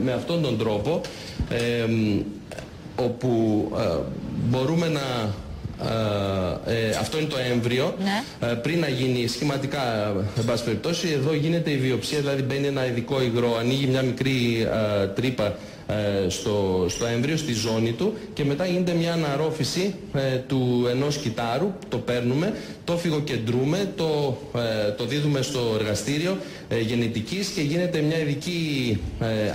Με αυτόν τον τρόπο όπου μπορούμε να... αυτό είναι το έμβριο, ναι. Πριν να γίνει σχηματικά, εν πάση περιπτώσει, εδώ γίνεται η βιοψία, δηλαδή μπαίνει ένα ειδικό υγρό, ανοίγει μια μικρή τρύπα στο έμβριο, στη ζώνη του, και μετά γίνεται μια αναρρόφηση του ενός κυτάρου, το παίρνουμε, το φυγοκεντρούμε, το δίδουμε στο εργαστήριο γενετικής και γίνεται μια ειδική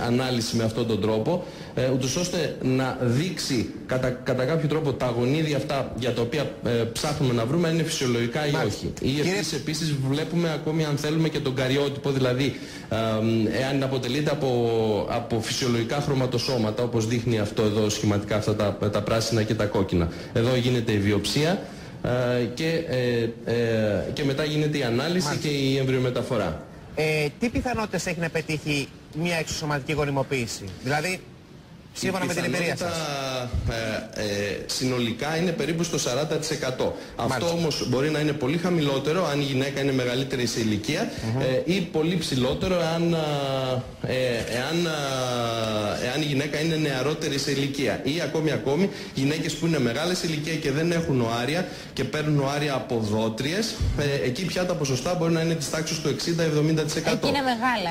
ανάλυση με αυτόν τον τρόπο, ούτως ώστε να δείξει κατά κάποιο τρόπο τα γονίδια αυτά για τα οποία ψάχνουμε να βρούμε αν είναι φυσιολογικά ή όχι. Ή επίσης βλέπουμε ακόμη, αν θέλουμε, και τον καριότυπο, δηλαδή εάν αποτελείται από φυσιολογικά χρωματοσώματα, όπως δείχνει αυτό εδώ σχηματικά, αυτά τα πράσινα και τα κόκκινα. Εδώ γίνεται η βιοψία και μετά γίνεται η ανάλυση και η εμβριομεταφορά. Τι πιθανότητες έχει να πετύχει μια εξωσωματική γονιμοποίηση, δηλαδή σύμφωνα με την εμπειρία σας? Συνολικά είναι περίπου στο 40%. Αυτό όμως μπορεί να είναι πολύ χαμηλότερο αν η γυναίκα είναι μεγαλύτερη σε ηλικία ή πολύ ψηλότερο εάν η γυναίκα είναι νεαρότερη σε ηλικία. Ή ακόμη γυναίκες που είναι μεγάλες σε ηλικία και δεν έχουν οάρια και παίρνουν οάρια από δότριες, εκεί πια τα ποσοστά μπορεί να είναι της τάξης του 60-70%. Εκεί είναι μεγάλα.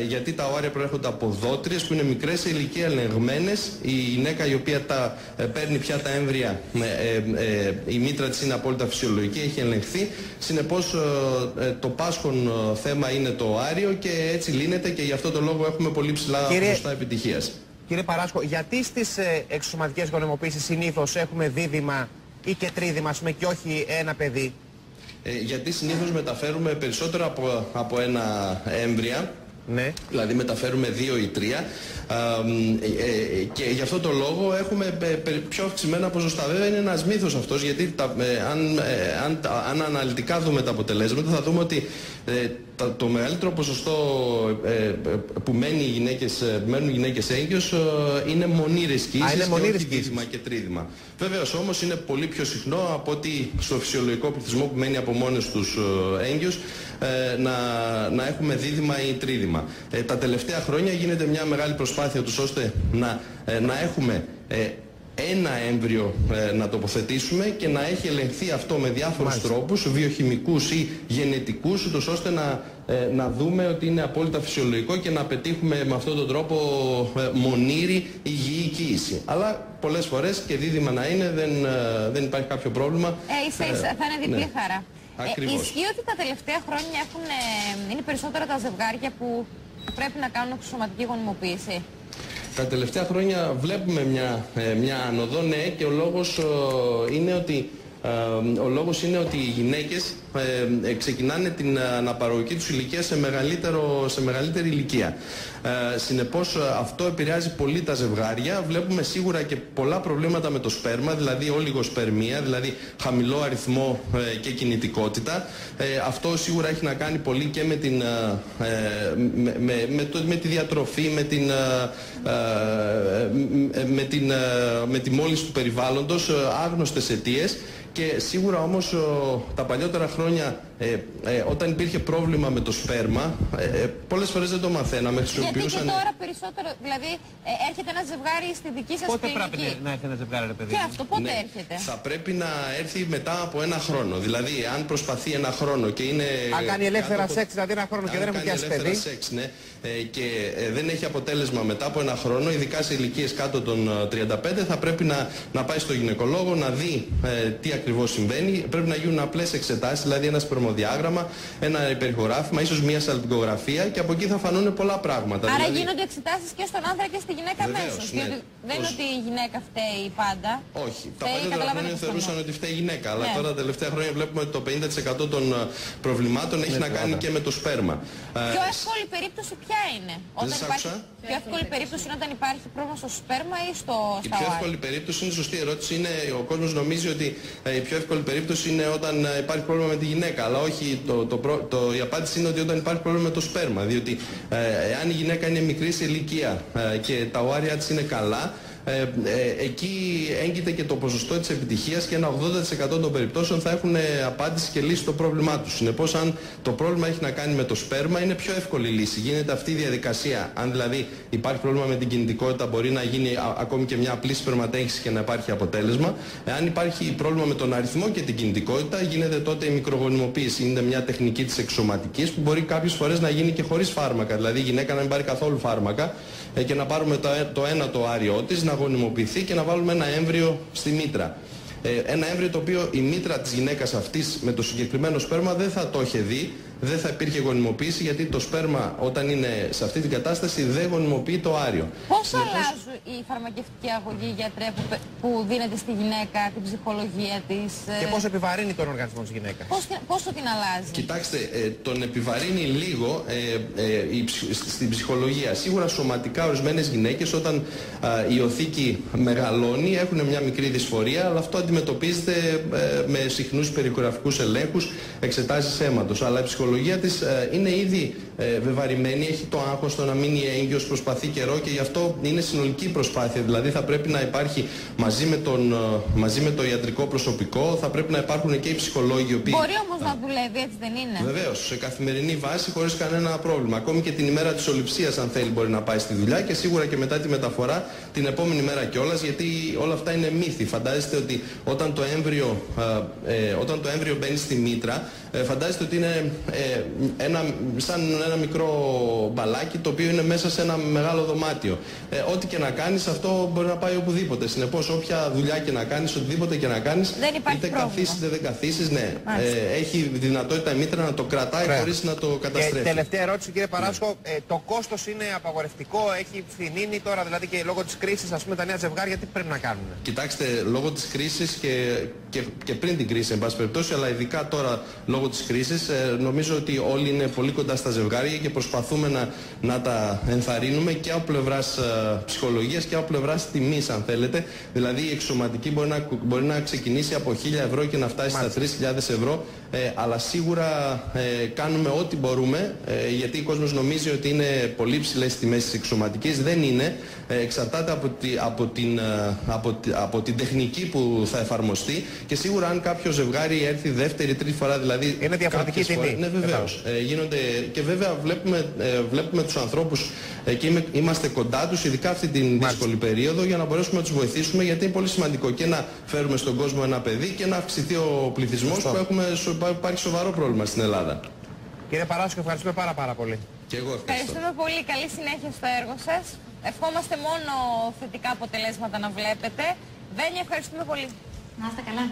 Γιατί τα οάρια προέρχονται από δότριες που είναι μικρές σε ηλικία, ελεγμένες. Η γυναίκα η οποία παίρνει πια τα έμβρια, η μήτρα της είναι απόλυτα φυσιολογική, έχει ελεγχθεί. Συνεπώς το πάσχον θέμα είναι το οάριο και έτσι λύνεται, και γι' αυτό το λόγο έχουμε πολύ ψηλά ποσοστά επιτυχίας. Κύριε Παράσχο, γιατί στις εξωσωματικές γονιμοποίησεις συνήθως έχουμε δίδυμα ή και τρίδυμα, ας πούμε, και όχι ένα παιδί? Γιατί συνήθως μεταφέρουμε περισσότερο από ένα έμβρια. Ναι. Δηλαδή μεταφέρουμε 2 ή 3 και γι' αυτό το λόγο έχουμε πιο αυξημένα ποσοστά. Βέβαια είναι ένας μύθος αυτός, γιατί αν αναλυτικά δούμε τα αποτελέσματα θα δούμε ότι το μεγαλύτερο ποσοστό που μένουν οι γυναίκες έγκυος είναι μονήρες κύσεις και όχι δίδυμα και τρίδυμα. Βέβαιως όμως είναι πολύ πιο συχνό από ότι στο φυσιολογικό πληθυσμό που μένει από μόνος τους έγκυος να έχουμε δίδυμα ή τρίδυμα. Τα τελευταία χρόνια γίνεται μια μεγάλη προσπάθεια τους ώστε να έχουμε ένα έμβριο να τοποθετήσουμε και να έχει ελεγχθεί αυτό με διάφορους τρόπους, βιοχημικούς ή γενετικούς, ούτως ώστε να δούμε ότι είναι απόλυτα φυσιολογικό και να πετύχουμε με αυτόν τον τρόπο μονήρη υγιή κύηση. Αλλά πολλές φορές και δίδυμα να είναι δεν υπάρχει κάποιο πρόβλημα. Θα είναι διπλή χαρά. Ισχύει ότι τα τελευταία χρόνια είναι περισσότερα τα ζευγάρια που πρέπει να κάνουν εξωσωματική γονιμοποίηση? Τα τελευταία χρόνια βλέπουμε μια άνοδο, ναι, και ο λόγος είναι ότι οι γυναίκες ξεκινάνε την αναπαραγωγική τους ηλικία σε μεγαλύτερη ηλικία. Συνεπώς αυτό επηρεάζει πολύ τα ζευγάρια. Βλέπουμε σίγουρα και πολλά προβλήματα με το σπέρμα, δηλαδή ολιγοσπερμία, δηλαδή χαμηλό αριθμό και κινητικότητα. Αυτό σίγουρα έχει να κάνει πολύ και με τη διατροφή, με τη μόλυνση του περιβάλλοντος, άγνωστες αιτίες. Και σίγουρα όμως τα παλιότερα χρόνια, όταν υπήρχε πρόβλημα με το σπέρμα, πολλές φορές δεν το μαθαίναμε, χρησιμοποιούσαν... Γιατί και τώρα περισσότερο, δηλαδή έρχεται ένα ζευγάρι στη δική σας κλινική. Πότε πρέπει να έρθει ένα ζευγάρι, ρε παιδί? Και αυτό πότε έρχεται? Θα πρέπει να έρθει μετά από ένα χρόνο. Δηλαδή αν προσπαθεί ένα χρόνο και είναι... Αν κάνει ελεύθερα σεξ, δηλαδή ένα χρόνο και δεν έχουμε πιάσει παιδί. Σεξ, ναι, και δεν έχει αποτέλεσμα μετά από ένα χρόνο, ειδικά σε ηλικίες κάτω των 35, θα πρέπει να πάει στο γυναικολόγο να δει τι ακριβώς συμβαίνει. Πρέπει να γίνουν απλές εξετάσεις, δηλαδή ένα σπερμοδιάγραμμα, ένα υπερηχογράφημα, ίσως μια σαλπιγκογραφία, και από εκεί θα φανούν πολλά πράγματα. Άρα δηλαδή... γίνονται εξετάσεις και στον άνδρα και στη γυναίκα αμέσως. Ναι. Δεν είναι ότι η γυναίκα φταίει πάντα. Όχι. Τα παλιότερα χρόνια θεωρούσαν ότι φταίει η γυναίκα. Αλλά τώρα τα τελευταία χρόνια βλέπουμε ότι το 50% των προβλημάτων έχει να κάνει και με το σπέρμα. Πιο εύκολη περίπτωση ποια είναι? Πιο εύκολη περίπτωση είναι όταν υπάρχει πρόβλημα στο σπέρμα ή στα οάρια? Η πιο εύκολη περίπτωση, είναι σωστή ερώτηση, ο κόσμος νομίζει ότι η πιο εύκολη περίπτωση είναι όταν υπάρχει πρόβλημα με τη γυναίκα. Αλλά όχι, η απάντηση είναι ότι όταν υπάρχει πρόβλημα με το σπέρμα. Διότι εάν η γυναίκα είναι μικρή σε ηλικία και τα οάρια της είναι καλά, εκεί έγκυται και το ποσοστό της επιτυχίας και ένα 80% των περιπτώσεων θα έχουν απάντηση και λύση στο πρόβλημά τους. Συνεπώς, αν το πρόβλημα έχει να κάνει με το σπέρμα, είναι πιο εύκολη λύση. Γίνεται αυτή η διαδικασία. Αν δηλαδή υπάρχει πρόβλημα με την κινητικότητα, μπορεί να γίνει ακόμη και μια απλή σπερματέγχυση και να υπάρχει αποτέλεσμα. Αν υπάρχει πρόβλημα με τον αριθμό και την κινητικότητα, γίνεται τότε η μικρογονιμοποίηση. Είναι μια τεχνική της εξωματικής που μπορεί κάποιες φορές να γίνει και χωρίς φάρμακα. Δηλαδή η γυναίκα να μην πάρει καθόλου φάρμακα και να πάρουμε το ένα το άριό της, να γονιμοποιηθεί και να βάλουμε ένα έμβριο στη μήτρα. Ένα έμβριο το οποίο η μήτρα της γυναίκας αυτής με το συγκεκριμένο σπέρμα δεν θα το είχε δει, δεν θα υπήρχε γονιμοποίηση, γιατί το σπέρμα όταν είναι σε αυτή την κατάσταση δεν γονιμοποιεί το άριο. Πώς αλλάζουν η φαρμακευτική αγωγή, γιατρέ, που δίνεται στη γυναίκα, την ψυχολογία της? Και πώς επιβαρύνει τον οργανισμό της γυναίκας? Πώς το την αλλάζει? Κοιτάξτε, τον επιβαρύνει λίγο στην ψυχολογία. Σίγουρα σωματικά ορισμένες γυναίκες όταν η οθήκη μεγαλώνει έχουν μια μικρή δυσφορία, αλλά αυτό αντιμετωπίζεται με συχνούς περικογραφικούς ελέγχους, εξετάσεις αίματος. Αλλά η ψυχολογία της είναι ήδη βεβαρημένη, έχει το άγχος, το να μείνει έγκυος, προσπαθεί καιρό και γι' αυτό είναι συνολική προσπάθεια. Δηλαδή θα πρέπει να υπάρχει μαζί με το ιατρικό προσωπικό, θα πρέπει να υπάρχουν και οι ψυχολόγοι. Μπορεί όμως να δουλεύει, έτσι δεν είναι? Βεβαίως, σε καθημερινή βάση χωρίς κανένα πρόβλημα. Ακόμη και την ημέρα της ολιψίας, αν θέλει, μπορεί να πάει στη δουλειά και σίγουρα και μετά τη μεταφορά την επόμενη μέρα κιόλας, γιατί όλα αυτά είναι μύθοι. Φαντάζεστε ότι όταν το έμβριο μπαίνει στη μήτρα, φαντάζεστε ότι είναι σαν ένα μικρό μπαλάκι το οποίο είναι μέσα σε ένα μεγάλο δωμάτιο. Ό,τι και να κάνεις, αυτό μπορεί να πάει οπουδήποτε. Συνεπώς, όποια δουλειά και να κάνεις, οτιδήποτε και να κάνεις, είτε καθίσεις είτε δεν καθίσεις, ναι, έχει δυνατότητα η μήτρα να το κρατάει χωρίς να το καταστρέφει. Και τελευταία ερώτηση, κύριε Παράσκο, το κόστος είναι απαγορευτικό, έχει φθηνίνει τώρα, δηλαδή και λόγω της κρίσης, ας πούμε, τα νέα ζευγάρια τι πρέπει να κάνουν? Κοιτάξτε, λόγω της κρίσης και πριν την κρίση, εν πάση περιπτώσει, αλλά ειδικά τώρα λόγω της κρίσης, νομίζω ότι όλοι είναι πολύ κοντά στα ζευγάρια και προσπαθούμε να τα ενθαρρύνουμε και από πλευράς ψυχολογίας και από πλευράς τιμής, αν θέλετε. Δηλαδή η εξωματική μπορεί να ξεκινήσει από 1.000 ευρώ και να φτάσει στα 3.000 ευρώ, αλλά σίγουρα κάνουμε ό,τι μπορούμε, γιατί ο κόσμος νομίζει ότι είναι πολύ ψηλές τιμές της εξωματικής. Δεν είναι. Εξαρτάται από την τεχνική που θα εφαρμοστεί και σίγουρα αν κάποιο ζευγάρι έρθει δεύτερη, τρίτη φορά, δηλαδή είναι διαφορετική τιμή. Ναι, βεβαίως. Γίνονται και βέβαια βλέπουμε τους ανθρώπους και είμαστε κοντά τους, ειδικά αυτή την δύσκολη περίοδο, για να μπορέσουμε να τους βοηθήσουμε, γιατί είναι πολύ σημαντικό και να φέρουμε στον κόσμο ένα παιδί και να αυξηθεί ο πληθυσμός που υπάρχει σοβαρό πρόβλημα στην Ελλάδα. Κύριε Παράσκο, ευχαριστούμε πάρα πολύ. Και εγώ ευχαριστούμε πολύ. Καλή συνέχεια στο έργο σας. Ευχόμαστε μόνο θετικά αποτελέσματα να βλέπετε. Βένια, ευχαριστούμε πολύ. Να είστε καλά.